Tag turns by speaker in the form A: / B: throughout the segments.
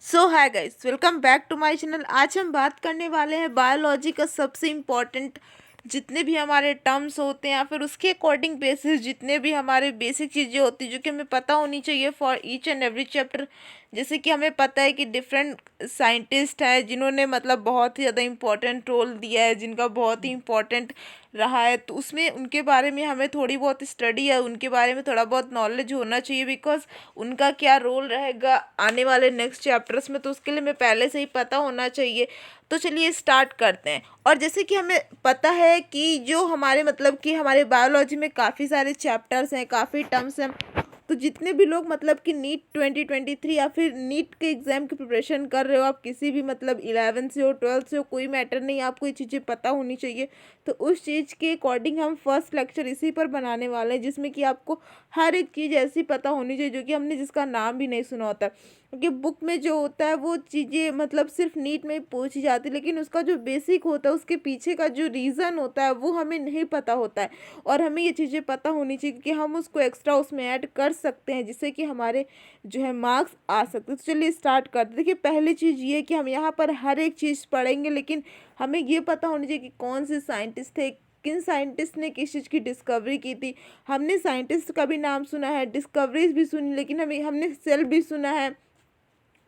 A: So hi guys, welcome back to my channel. आज हम बात करने वाले हैं बायोलॉजी का सबसे इम्पोर्टेंट जितने भी हमारे टर्म्स होते हैं या फिर उसके अकॉर्डिंग बेसिस जितने भी हमारे बेसिक चीज़ें होती हैं जो कि हमें पता होनी चाहिए for each and every chapter. जैसे कि हमें पता है कि डिफरेंट साइंटिस्ट हैं जिन्होंने मतलब बहुत ही ज़्यादा इम्पोर्टेंट रोल दिया है, जिनका बहुत ही इम्पोर्टेंट रहा है, तो उसमें उनके बारे में हमें थोड़ी बहुत स्टडी है, उनके बारे में थोड़ा बहुत नॉलेज होना चाहिए बिकॉज उनका क्या रोल रहेगा आने वाले नेक्स्ट चैप्टर्स में, तो उसके लिए हमें पहले से ही पता होना चाहिए। तो चलिए स्टार्ट करते हैं। और जैसे कि हमें पता है कि जो हमारे मतलब कि हमारे बायोलॉजी में काफ़ी सारे चैप्टर्स हैं, काफ़ी टर्म्स हैं, तो जितने भी लोग मतलब कि नीट 2023 या फिर नीट के एग्ज़ाम की प्रिपरेशन कर रहे हो, आप किसी भी मतलब 11 से हो 12 से हो, कोई मैटर नहीं, आपको ये चीज़ें पता होनी चाहिए। तो उस चीज़ के अकॉर्डिंग हम फर्स्ट लेक्चर इसी पर बनाने वाले हैं, जिसमें कि आपको हर एक चीज़ ऐसी पता होनी चाहिए जो कि हमने जिसका नाम भी नहीं सुना होता। क्योंकि बुक में जो होता है वो चीज़ें मतलब सिर्फ नीट में ही पूछी जाती है, लेकिन उसका जो बेसिक होता है, उसके पीछे का जो रीज़न होता है वो हमें नहीं पता होता है। और हमें ये चीज़ें पता होनी चाहिए कि हम उसको एक्स्ट्रा उसमें ऐड कर सकते हैं, जिससे कि हमारे जो है मार्क्स आ सकते हैं। तो चलिए स्टार्ट करते हैं। देखिए, पहली चीज़ ये है कि हम यहाँ पर हर एक चीज़ पढ़ेंगे, लेकिन हमें ये पता होनी चाहिए कि कौन से साइंटिस्ट थे, किन साइंटिस्ट ने किस चीज़ की डिस्कवरी की थी। हमने साइंटिस्ट का भी नाम सुना है, डिस्कवरीज भी सुनी, लेकिन हमने सेल भी सुना है,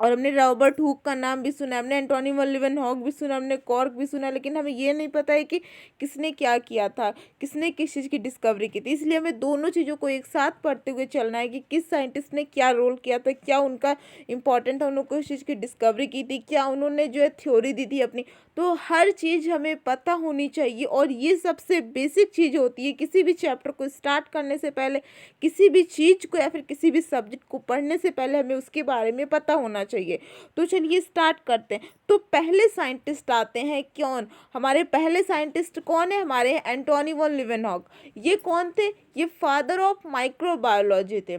A: और हमने रॉबर्ट हुक का नाम भी सुना है, हमने एंटोनी वॉन लीवेनहॉक भी सुना, हमने कॉर्क भी सुना, लेकिन हमें ये नहीं पता है कि किसने क्या किया था, किसने किस चीज़ की डिस्कवरी की थी। इसलिए हमें दोनों चीज़ों को एक साथ पढ़ते हुए चलना है कि किस साइंटिस्ट ने क्या रोल किया था, क्या उनका इंपॉर्टेंट था, उन्होंने किस चीज़ की डिस्कवरी की थी, क्या उन्होंने जो है थ्योरी दी थी अपनी। तो हर चीज़ हमें पता होनी चाहिए, और ये सबसे बेसिक चीज़ होती है किसी भी चैप्टर को स्टार्ट करने से पहले, किसी भी चीज़ को या फिर किसी भी सब्जेक्ट को पढ़ने से पहले हमें उसके बारे में पता होना चाहिए। तो चलिए स्टार्ट करते हैं। तो पहले साइंटिस्ट आते हैं कौन, हमारे पहले साइंटिस्ट कौन है, हमारे एंटोनी वॉन लीवेनहॉक। ये कौन थे? ये फादर ऑफ माइक्रोबायोलॉजी थे।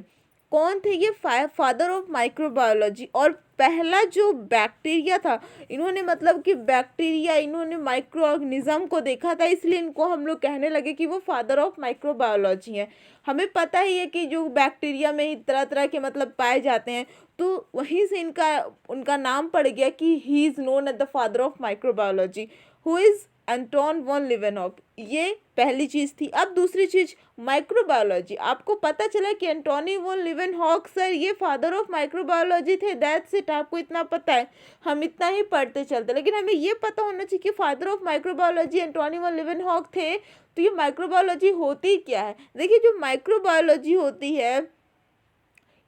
A: कौन थे ये? Father of microbiology. और पहला जो बैक्टीरिया था, इन्होंने मतलब कि बैक्टीरिया, इन्होंने माइक्रो ऑर्गेनिज्म को देखा था, इसलिए इनको हम लोग कहने लगे कि वो फादर ऑफ माइक्रोबायोलॉजी हैं। हमें पता ही है कि जो बैक्टीरिया में ही तरह तरह के मतलब पाए जाते हैं, तो वहीं से इनका उनका नाम पड़ गया कि he is known as the father of microbiology, who is Anton van Leeuwenhoek. ये पहली चीज़ थी। अब दूसरी चीज़, माइक्रोबायोलॉजी। आपको पता चला कि एंटोनी वॉन लीवेनहॉक सर ये फादर ऑफ माइक्रोबायोलॉजी थे, दैट्स इट। आपको इतना पता है, हम इतना ही पढ़ते चलते, लेकिन हमें ये पता होना चाहिए कि father of microbiology Antony von Leeuwenhoek थे। तो ये माइक्रोबायोलॉजी होती क्या है? देखिए, जो माइक्रोबायोलॉजी होती है,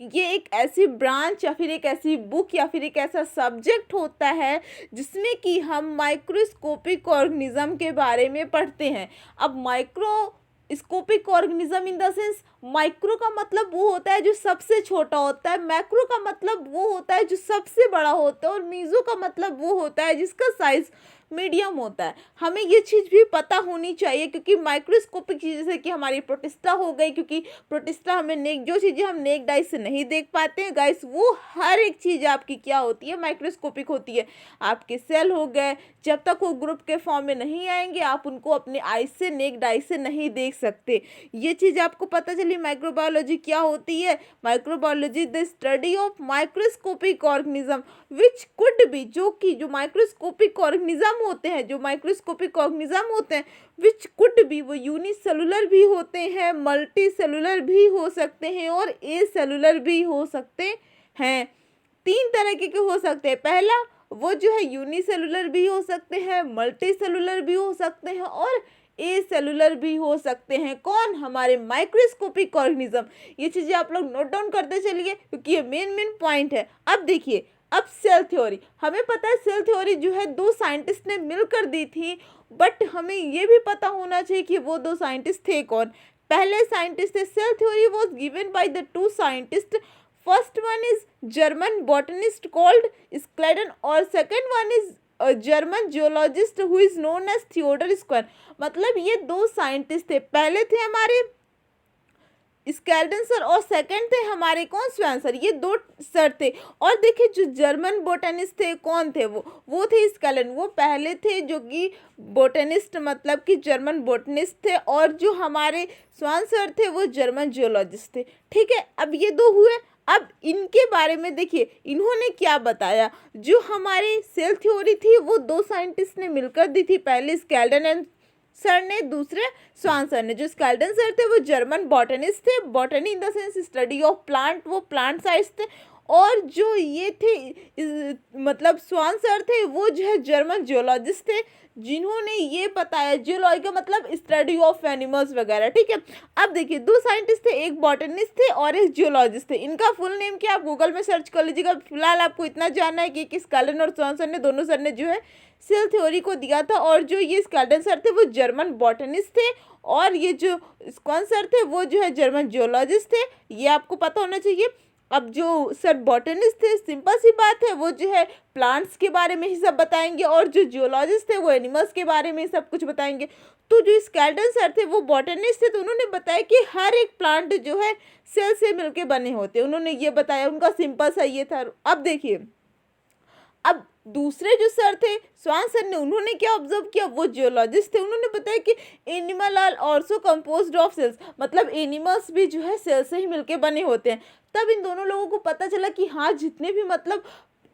A: ये एक ऐसी ब्रांच या फिर एक ऐसी बुक या फिर एक ऐसा सब्जेक्ट होता है जिसमें कि हम माइक्रोस्कोपिक ऑर्गेनिज्म के बारे में पढ़ते हैं। अब microscopic organism in the sense, micro का मतलब वो होता है जो सबसे छोटा होता है, मैक्रो का मतलब वो होता है जो सबसे बड़ा होता है, और मीजो का मतलब वो होता है जिसका साइज मीडियम होता है। हमें ये चीज़ भी पता होनी चाहिए, क्योंकि माइक्रोस्कोपिक चीज़ जैसे कि हमारी प्रोटिस्टा हो गई, क्योंकि प्रोटिस्टा हमें जो चीज़ें हम नेक्ड आई से नहीं देख पाते हैं गाइस, वो हर एक चीज़ आपकी क्या होती है, माइक्रोस्कोपिक होती है। आपके सेल हो गए, जब तक वो ग्रुप के फॉर्म में नहीं आएंगे आप उनको अपने आई से, नेक्ड आई से नहीं देख सकते। ये चीज़ आपको पता चली माइक्रोबायोलॉजी क्या होती है। Microbiology the study of microscopic organism which could be, जो कि जो माइक्रोस्कोपिक ऑर्गेनिज्म होते हैं, जो माइक्रोस्कोपिक ऑर्गेनिज्म होते हैं विच कुड बी, वो यूनिसेलुलर भी होते हैं, मल्टी सेलुलर भी हो सकते हैं, और ए सेलुलर भी हो सकते हैं। तीन तरह के हो सकते हैं। पहला, वो जो है यूनिसेलुलर भी हो सकते हैं, मल्टी सेलुलर भी हो सकते हैं, और ए सेलुलर भी हो सकते हैं। कौन? हमारे माइक्रोस्कोपिक ऑर्गेनिज्म। ये चीज़ें आप लोग नोट डाउन करते चलिए, क्योंकि ये मेन पॉइंट है। अब देखिए, अब सेल थ्योरी। हमें पता है सेल थ्योरी जो है दो साइंटिस्ट ने मिलकर दी थी, बट हमें ये भी पता होना चाहिए कि वो दो साइंटिस्ट थे कौन। पहले साइंटिस्ट थे, cell theory was given by the two scientist. First one is German botanist called Schleiden, और second one is German geologist who is known as Theodor Schwann. मतलब ये दो साइंटिस्ट थे, पहले थे हमारे स्केल्डन सर, और सेकंड थे हमारे कौन? स्वयं सर। ये दो सर थे। और देखिए, जो जर्मन बोटेनिस्ट थे कौन थे? वो थे स्केल्डन, वो पहले थे जो कि बोटेनिस्ट मतलब कि जर्मन बोटनिस्ट थे, और जो हमारे स्वयं सर थे वो जर्मन जियोलॉजिस्ट थे। ठीक है, अब ये दो हुए। अब इनके बारे में देखिए इन्होंने क्या बताया। जो हमारी सेल थ्योरी थी वो दो साइंटिस्ट ने मिलकर दी थी, पहले स्केल्डन एंड सर ने, दूसरे स्वान सर ने। जो स्केल्डन सर थे वो जर्मन बॉटनिस्ट थे, botany in the sense study of plant, वो प्लांट साइंस थे। और जो ये थे मतलब स्वान सर थे वो जो है जर्मन जियोलॉजिस्ट थे, जिन्होंने ये बताया, जियोलॉजी का मतलब स्टडी ऑफ एनिमल्स वगैरह, ठीक है। अब देखिए दो साइंटिस्ट थे, एक बॉटनिस्ट थे और एक जियोलॉजिस्ट थे। इनका फुल नेम क्या आप गूगल में सर्च कर लीजिएगा। फिलहाल आपको इतना जानना है कि स्केल्डन और स्वान सर ने, दोनों सर ने जो है सेल थ्योरी को दिया था। और जो ये स्केल्डन सर थे वो जर्मन बॉटनिस्ट थे और ये जो स्वान सर थे वो जो है जर्मन जियोलॉजिस्ट थे, ये आपको पता होना चाहिए। अब जो सर बॉटनिस्ट थे, सिंपल सी बात है, वो जो है प्लांट्स के बारे में ही सब बताएंगे और जो जियोलॉजिस्ट थे वो एनिमल्स के बारे में सब कुछ बताएंगे। तो जो स्केल्डन सर थे वो बॉटनिस्ट थे, तो उन्होंने बताया कि हर एक प्लांट जो है सेल से मिलके बने होते हैं, उन्होंने ये बताया, उनका सिंपल सा ये था। अब देखिए अब दूसरे जो सर थे स्वान सर ने, उन्होंने क्या ऑब्जर्व किया, वो जियोलॉजिस्ट थे, उन्होंने बताया कि animal are also composed of cells, मतलब एनिमल्स भी जो है सेल से ही मिलके बने होते हैं। तब इन दोनों लोगों को पता चला कि हाँ जितने भी मतलब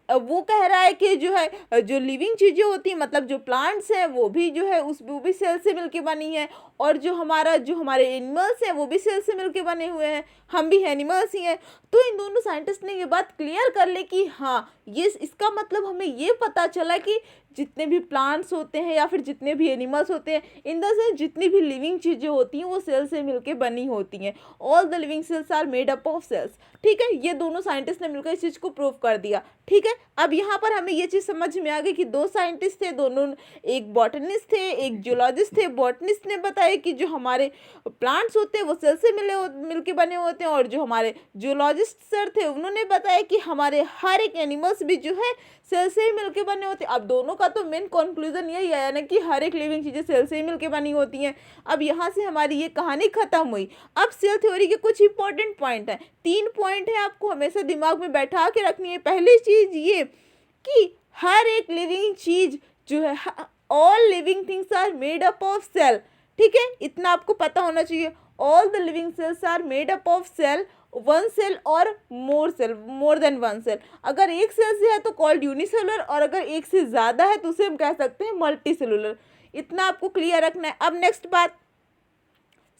A: वो कह रहा है कि जो है जो लिविंग चीज़ें होती हैं, मतलब जो प्लांट्स हैं वो भी जो है वो भी सेल से मिलके बनी है, और जो हमारे एनिमल्स हैं वो भी सेल से मिलके बने हुए हैं, हम भी एनिमल्स ही हैं। तो इन दोनों साइंटिस्ट ने ये बात क्लियर कर ली कि हाँ ये इसका मतलब हमें ये पता चला कि जितने भी प्लांट्स होते हैं या फिर जितने भी एनिमल्स होते हैं, इन द सेंस जितनी भी लिविंग चीज़ें होती हैं वो सेल से मिलके बनी होती हैं। All the living cells are made up of cells, ठीक है। ये दोनों साइंटिस्ट ने मिलकर इस चीज़ को प्रूव कर दिया, ठीक है। अब यहाँ पर हमें ये चीज़ समझ में आ गई कि दो साइंटिस्ट थे, दोनों, एक बॉटनिस्ट थे एक जियोलॉजिस्ट थे। बॉटनिस्ट ने बताया कि जो हमारे प्लांट्स होते हैं वो सेल से मिलके बने होते हैं, और जो हमारे जियोलॉजिस्ट सर थे उन्होंने बताया कि हमारे हर एक एनिमल्स भी जो है सेल से ही मिलके बने होते हैं। अब दोनों का तो मेन कंक्लूजन यही आया ना कि हर एक लिविंग चीज़ें सेल से ही मिलके बनी होती हैं। अब यहाँ से हमारी ये कहानी खत्म हुई। अब सेल थ्योरी के कुछ इंपॉर्टेंट पॉइंट हैं, 3 पॉइंट है, आपको हमेशा दिमाग में बैठा के रखनी है। पहली चीज़ ये कि हर एक लिविंग चीज़ जो है, all living things are made up of cell, ठीक है, इतना आपको पता होना चाहिए। All the living cells are made up of cell, one cell और मोर देन वन सेल। अगर एक सेल से है तो कॉल्ड यूनिसेलुलर, और अगर एक से ज़्यादा है तो उसे हम कह सकते हैं मल्टी सेलुलर। इतना आपको क्लियर रखना है। अब नेक्स्ट बात,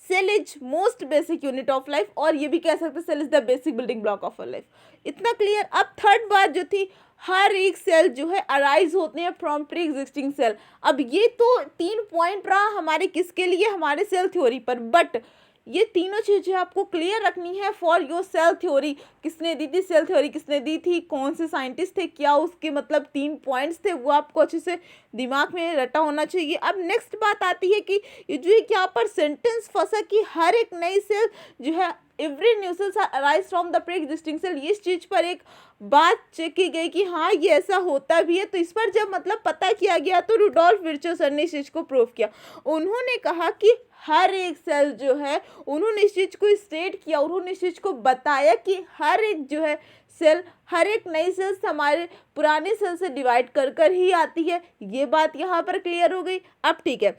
A: cell is most basic unit of life, और ये भी कह सकते हैं cell is the basic building block of a life. इतना क्लियर। अब थर्ड बात जो थी, हर एक सेल जो है अराइज होते हैं फ्रॉम प्री एग्जिस्टिंग सेल। अब ये तो 3 पॉइंट रहा हमारे किसके लिए, हमारे सेल थ्योरी पर, बट ये तीनों चीज़ें आपको क्लियर रखनी है फॉर योर सेल थ्योरी। किसने दी थी सेल थ्योरी, किसने दी थी, कौन से साइंटिस्ट थे, क्या उसके मतलब 3 पॉइंट्स थे, वो आपको अच्छे से दिमाग में रटा होना चाहिए। अब नेक्स्ट बात आती है कि ये जो एक यहाँ पर सेंटेंस फंसा कि हर एक नई सेल जो है every new cells are arise from the pre existing cell, ये इस चीज़ पर एक बात चेक की गई कि हाँ ये ऐसा होता भी है। तो इस पर जब मतलब पता किया गया तो रुडोल्फ विर्चो सर ने इस चीज़ को प्रूव किया। उन्होंने कहा कि हर एक सेल जो है, उन्होंने इस चीज़ को स्टेट किया, उन्होंने इस चीज़ को बताया कि हर एक जो है सेल, हर एक नई सेल्स हमारे पुराने सेल से डिवाइड कर ही आती है। ये बात यहाँ पर क्लियर हो गई। अब ठीक है,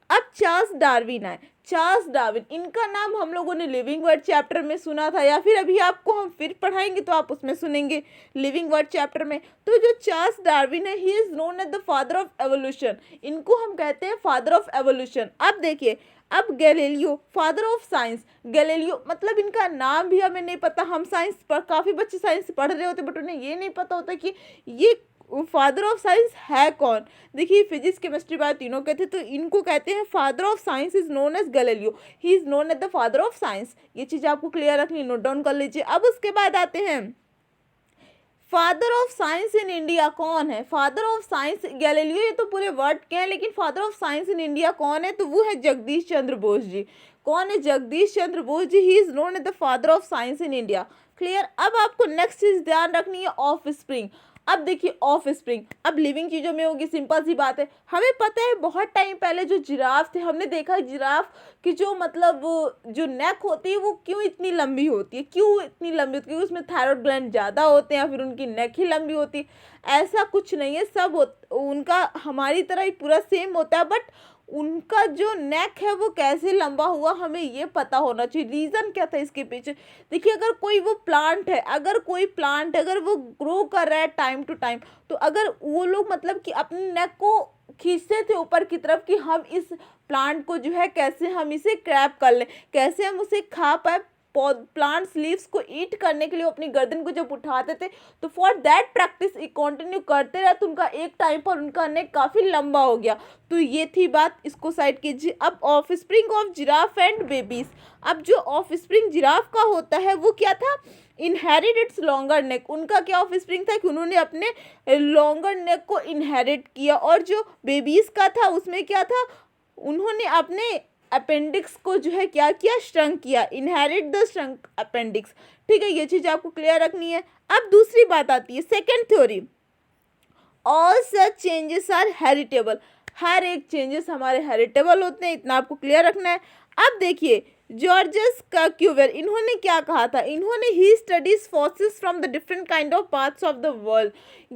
A: अब चार्ल्स डार्विन आए। चार्ल्स डार्विन, इनका नाम हम लोगों ने लिविंग वर्ड चैप्टर में सुना था, या फिर अभी आपको हम फिर पढ़ाएंगे तो आप उसमें सुनेंगे लिविंग वर्ड चैप्टर में। तो जो चार्ल्स डार्विन है, he is known as the father of evolution, इनको हम कहते हैं फादर ऑफ एवोल्यूशन। अब देखिए, अब Galileo, father of science. Galileo मतलब इनका नाम भी हमें नहीं पता, हम साइंस पर काफ़ी बच्चे साइंस पढ़ रहे होते बट उन्हें ये नहीं पता होता कि ये फादर ऑफ साइंस है कौन। देखिए फिजिक्स केमिस्ट्री बायो तीनों कहते हैं, तो इनको कहते हैं father of science is known as Galileo, he is known as the father of science. ये चीज़ आपको क्लियर रखनी, नोट डाउन कर लीजिए। अब उसके बाद आते हैं father of science in India कौन है। फादर ऑफ साइंस गैलीलियो, ये तो पूरे वर्ड के हैं, लेकिन father of science in India कौन है, तो वो है जगदीश चंद्र बोस जी। कौन है, Jagdish Chandra Bose ji, he is known as the father of science in India. Clear. अब आपको नेक्स्ट चीज ध्यान रखनी है, ऑफ स्प्रिंग। अब देखिए ऑफ स्प्रिंग, अब लिविंग चीज़ों में होगी, सिंपल सी बात है। हमें पता है बहुत टाइम पहले जो जिराफ थे, हमने देखा जिराफ की जो मतलब जो नेक होती है वो क्यों इतनी लंबी होती है, क्यों इतनी लंबी होती है, क्योंकि उसमें थायराइड ग्लैंड ज़्यादा होते हैं या फिर उनकी नेक ही लंबी होती है। ऐसा कुछ नहीं है, सब उनका हमारी तरह ही पूरा सेम होता है, बट उनका जो नेक है वो कैसे लंबा हुआ, हमें ये पता होना चाहिए। रीज़न क्या था इसके पीछे। देखिए, अगर कोई वो प्लांट है, अगर वो ग्रो कर रहा है टाइम टू टाइम, तो अगर वो लोग मतलब कि अपने नेक को खींचते थे ऊपर की तरफ कि हम इस प्लांट को जो है कैसे हम इसे क्रैप कर लें, कैसे हम उसे खा पाए, प्लांट्स लीव्स को ईट करने के लिए वो अपनी गर्दन को जब उठाते थे, तो फॉर दैट प्रैक्टिस कंटिन्यू करते रहे, तो उनका एक टाइम पर उनका नेक काफ़ी लंबा हो गया। तो ये थी बात, इसको साइड कीजिए। अब of spring of giraffe and babies. अब जो ऑफ स्प्रिंग जिराफ का होता है वो क्या था, इनहेरिट इट्स लॉन्गर नेक। उनका क्या ऑफ स्प्रिंग था कि उन्होंने अपने लॉन्गर नेक को इनहेरिट किया। और जो बेबीज का था उसमें क्या था, उन्होंने अपने अपेंडिक्स को जो है क्या किया, श्रंक किया, इनहेरिट द श्रंक अपेंडिक्स। ठीक है, ये चीज़ आपको क्लियर रखनी है। अब दूसरी बात आती है second theory, all such changes are heritable. हर एक चेंजेस हमारे हेरिटेबल होते हैं, इतना आपको क्लियर रखना है। अब देखिए, जॉर्जस का क्यूवेर, इन्होंने क्या कहा था, इन्होंने he studies fossils from the different kind of parts of the world.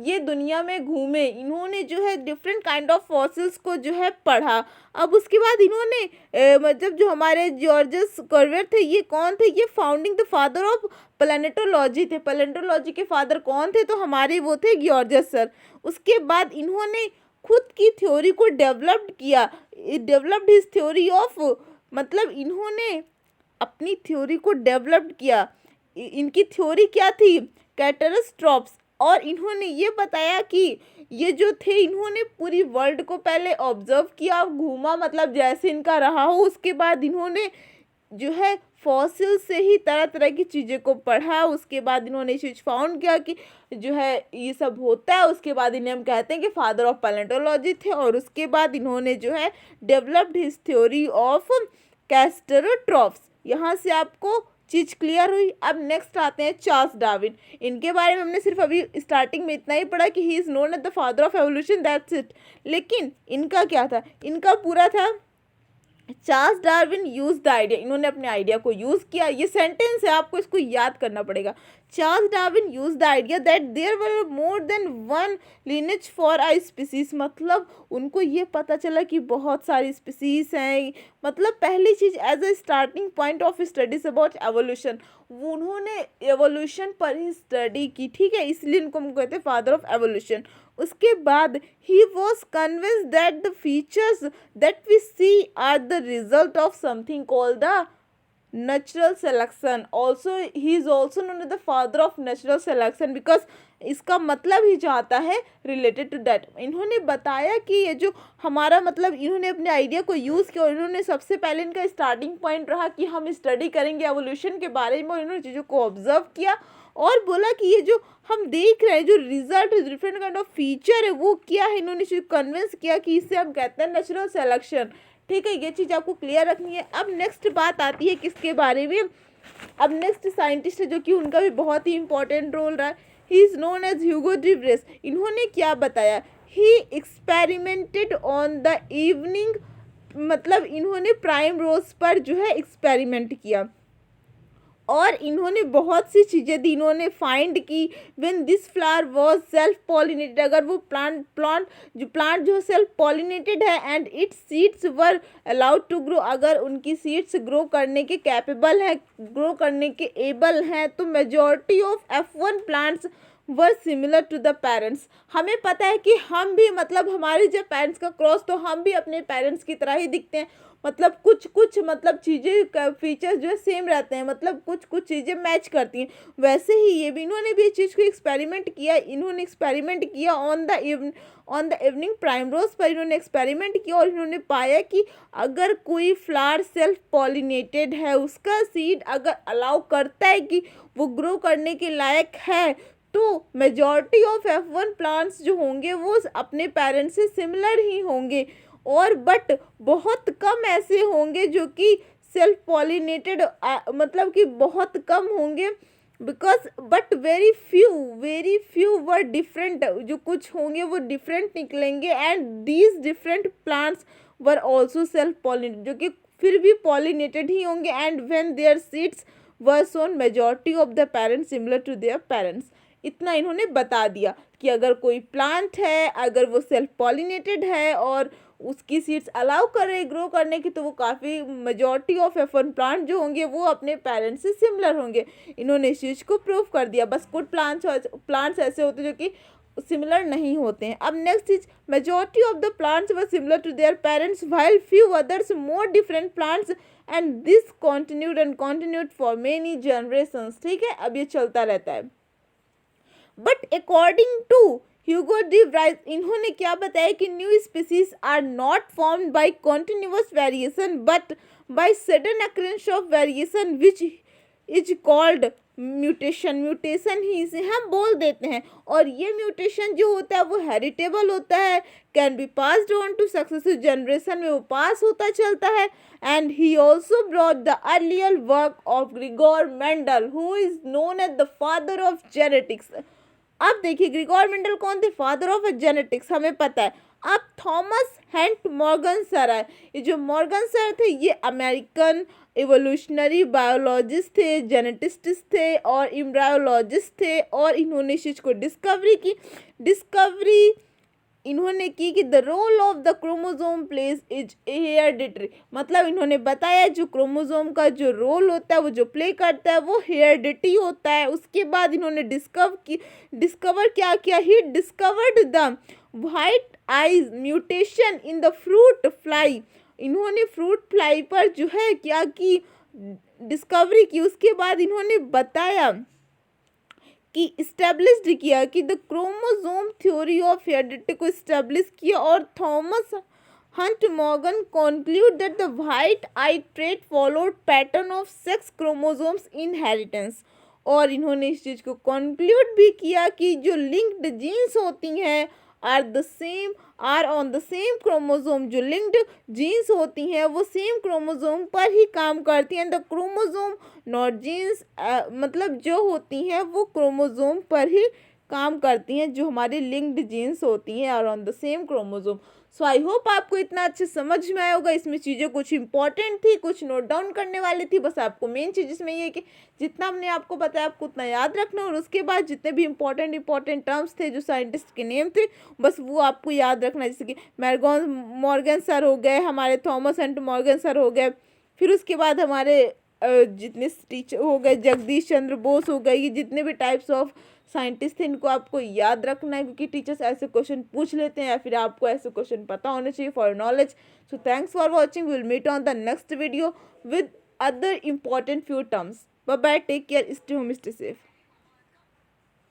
A: ये दुनिया में घूमे, इन्होंने जो है डिफरेंट काइंड ऑफ फॉसिल्स को जो है पढ़ा। अब उसके बाद इन्होंने मतलब जो हमारे जॉर्जस क्यूवेर थे, ये कौन थे, ये फाउंडिंग द फादर ऑफ प्लानेटोलॉजी थे। प्लानेटोलॉजी के फादर कौन थे, तो हमारे वो थे जॉर्जस सर। उसके बाद इन्होंने खुद की थ्योरी को डेवलप्ड किया, डेवलप्ड हिज थ्योरी ऑफ, मतलब इन्होंने अपनी थ्योरी को डेवलप्ड किया। इनकी थ्योरी क्या थी, कैटरस्ट्रॉप्स। और इन्होंने ये बताया कि ये जो थे, इन्होंने पूरी वर्ल्ड को पहले ऑब्जर्व किया, घूमा, मतलब जैसे इनका रहा हो। उसके बाद इन्होंने जो है फॉसिल से ही तरह तरह की चीज़ें को पढ़ा। उसके बाद इन्होंने ये चीज़ फाउंड किया कि जो है ये सब होता है। उसके बाद इन्हें हम कहते हैं कि फादर ऑफ पैलेंटोलॉजी थे। और उसके बाद इन्होंने जो है डेवलप्ड हिज थ्योरी ऑफ कैस्टरोट्रॉफ्स। यहाँ से आपको चीज़ क्लियर हुई। अब नेक्स्ट आते हैं चार्ल्स डार्विन। इनके बारे में हमने सिर्फ अभी स्टार्टिंग में इतना ही पढ़ा कि he is known as the father of evolution, that's it. लेकिन इनका क्या था, इनका पूरा था Charles Darwin use the idea. इन्होंने अपने आइडिया को यूज़ किया। ये सेंटेंस है, आपको इसको याद करना पड़ेगा। Charles Darwin use the idea that there were more than one lineage for a species. मतलब उनको ये पता चला कि बहुत सारी स्पीसीज हैं। मतलब पहली चीज़, as a starting point of studies about evolution, उन्होंने एवोल्यूशन पर ही स्टडी की। ठीक है, इसलिए इनको हम कहते हैं फादर ऑफ एवोल्यूशन। उसके बाद he was convinced that the features that we see are the result of something called the natural selection. Also he is also known as the father of natural selection, because इसका मतलब ही जाता है related to that. इन्होंने बताया कि ये जो हमारा मतलब, इन्होंने अपने आइडिया को यूज़ किया और इन्होंने सबसे पहले इनका स्टार्टिंग पॉइंट रहा कि हम स्टडी करेंगे एवोल्यूशन के बारे में। और इन्होंने चीज़ों को ऑब्जर्व किया और बोला कि ये जो हम देख रहे हैं, जो result different kind of feature है, वो क्या है। इन्होंने कन्विंस किया कि इसे हम कहते हैं नेचुरल सिलेक्शन। ठीक है, ये चीज़ आपको क्लियर रखनी है। अब नेक्स्ट बात आती है किसके बारे में, अब नेक्स्ट साइंटिस्ट है जो कि उनका भी बहुत ही इंपॉर्टेंट रोल रहा है। He is known as Hugo de Vries. इन्होंने क्या बताया, he experimented on the evening, मतलब इन्होंने प्राइम रोज पर जो है एक्सपेरिमेंट किया और इन्होंने बहुत सी चीज़ें दी। इन्होंने फाइंड की when this flower was self pollinated, अगर वो प्लांट जो सेल्फ पॉलिनेटेड है and its seeds were allowed to grow, अगर उनकी सीड्स ग्रो करने के कैपेबल है, ग्रो करने के एबल हैं, तो majority of F1 plants were similar to the parents. हमें पता है कि हम भी मतलब हमारे जब पेरेंट्स का क्रॉस, तो हम भी अपने पेरेंट्स की तरह ही दिखते हैं। मतलब कुछ मतलब चीज़ें फीचर्स जो है सेम रहते हैं, मतलब कुछ चीज़ें मैच करती हैं। वैसे ही ये भी, इन्होंने भी इस चीज़ को एक्सपेरिमेंट किया। इन्होंने एक्सपेरिमेंट किया ऑन द इवनिंग प्राइम रोज पर इन्होंने एक्सपेरिमेंट किया और इन्होंने पाया कि अगर कोई फ्लावर सेल्फ पॉलिनेटेड है, उसका सीड अगर अलाउ करता है कि वो ग्रो करने के लायक है, तो मेजॉरिटी ऑफ F1 प्लांट्स जो होंगे वो अपने पेरेंट्स से सिमिलर ही होंगे। और बट बहुत कम ऐसे होंगे जो कि सेल्फ पॉलिनेटेड, मतलब कि बहुत कम होंगे। Because but very few were different, जो कुछ होंगे वो डिफरेंट निकलेंगे। And these different plants were also self pollinated, जो कि फिर भी पॉलिनेटेड ही होंगे। And when their seeds were sown, majority of the parents similar to their parents. इतना इन्होंने बता दिया कि अगर कोई प्लांट है, अगर वो सेल्फ पॉलिनेटेड है और उसकी सीड्स अलाउ कर रहे ग्रो करने की, तो वो काफ़ी मेजॉरिटी ऑफ एफर्न प्लांट जो होंगे वो अपने पेरेंट्स से सिमिलर होंगे। इन्होंने इस चीज़ को प्रूव कर दिया। बस कुछ प्लांट्स ऐसे होते हैं जो कि सिमिलर नहीं होते हैं। अब नेक्स्ट चीज, majority of the plants were similar to their parents while few others more different plants and this continued for many generations. ठीक है, अब ये चलता रहता है। But according to Hugo de Vries, इन्होंने क्या बताया कि new species are not formed by continuous variation but by sudden occurrence of variation which is called mutation. Mutation ही इसे हम बोल देते हैं, और ये म्यूटेशन जो होता है वो हेरिटेबल होता है, can be passed on to successive generation में वो पास होता चलता है। And he also brought the earlier work of Gregor Mendel who is known as the father of genetics. अब देखिए ग्रिगोर मेंडल कौन थे? फादर ऑफ जेनेटिक्स, हमें पता है। अब थॉमस हेंट मॉर्गन सर है, ये जो मॉर्गन सर थे ये अमेरिकन एवोल्यूशनरी बायोलॉजिस्ट थे, जेनेटिस्ट थे और एम्ब्रायोलॉजिस्ट थे, और इन्होंने इस चीज़ को डिस्कवरी इन्होंने की कि the role of the chromosome plays is hereditary. मतलब इन्होंने बताया जो क्रोमोसोम का जो रोल होता है वो जो प्ले करता है वो हेरिडिटी होता है। उसके बाद इन्होंने डिस्कवर क्या किया? He discovered the white eyes mutation in the fruit fly. इन्होंने फ्रूट फ्लाई पर जो है क्या की डिस्कवरी की। उसके बाद इन्होंने बताया कि इस्टेब्लिश्ड किया कि the chromosome theory of heredity को इस्टेब्लिश किया, और Thomas Hunt Morgan concluded that the white eyed trait followed pattern of sex chromosomes inheritance. और इन्होंने इस चीज़ को कंक्लूड भी किया कि जो लिंक्ड जीन्स होती हैं are on the same chromosome. जो लिंक्ड जीन्स होती हैं वो सेम क्रोमोसोम पर ही काम करती हैं। द क्रोमोसोम नॉट जीन्स, मतलब जो होती हैं वो क्रोमोसोम पर ही काम करती हैं, जो हमारी लिंक्ड जीन्स होती हैं are on the same chromosome. So I hope आपको इतना अच्छे समझ में आया होगा। इसमें चीज़ें कुछ इंपॉर्टेंट थी, कुछ नोट डाउन करने वाली थी। बस आपको मेन चीज़ इसमें ये है कि जितना हमने आपको बताया आपको उतना याद रखना, और उसके बाद जितने भी इंपॉर्टेंट टर्म्स थे जो साइंटिस्ट के नेम थे बस वो आपको याद रखना। जैसे कि मॉर्गन सर हो गए, हमारे थॉमस एंड मॉर्गन सर हो गए, फिर उसके बाद हमारे जितने टीचर हो गए, जगदीश चंद्र बोस हो गए, ये जितने भी टाइप्स ऑफ साइंटिस्ट थे इनको आपको याद रखना है, क्योंकि टीचर्स ऐसे क्वेश्चन पूछ लेते हैं या फिर आपको ऐसे क्वेश्चन पता होने चाहिए for knowledge. So thanks for watching, will meet on the next video with other important few terms. Bye bye, take care, stay home, stay safe.